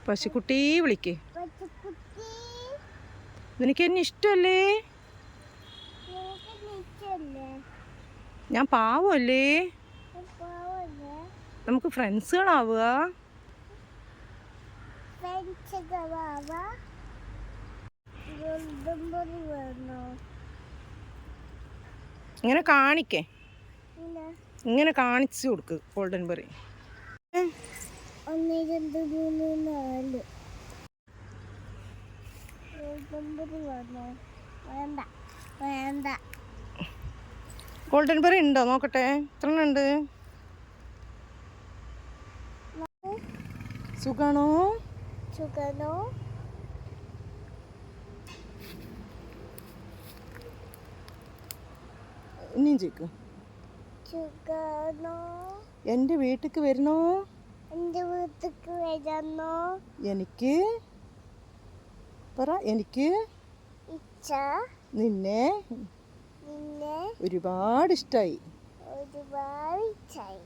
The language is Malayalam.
പശുക്കുട്ടി വിളിക്ക്. നിനക്ക് എന്നെ ഇഷ്ടല്ലേ? ഞാൻ പാവല്ലേ? നമുക്ക് ഫ്രണ്ട്സുകളാവുക. ഇങ്ങനെ കാണിക്കേ, ഇങ്ങനെ കാണിച്ചു കൊടുക്ക് ഗോൾഡൻ ബെറി. 1 2 3 4 വേണ്ട വേണ്ട. ഗോൾഡൻ ബെറി ഉണ്ടോ നോക്കട്ടെ, എത്ര ഉണ്ട്? സുഖാണോ? സുഖാണോ? ഇനിയും ചോദിക്കും. സുഖാണോ? എൻ്റെ വീട്ടിക്ക് വരണോ? എൻ്റെ വീട്ടിക്ക് വരണോ? എനിക്ക് പറ, എനിക്ക് ഇച്ഛ നിന്നെ നിന്നെ ഒരുപാട് ഇഷ്ടായി. ഒരുപാട് ഇച്ഛായി.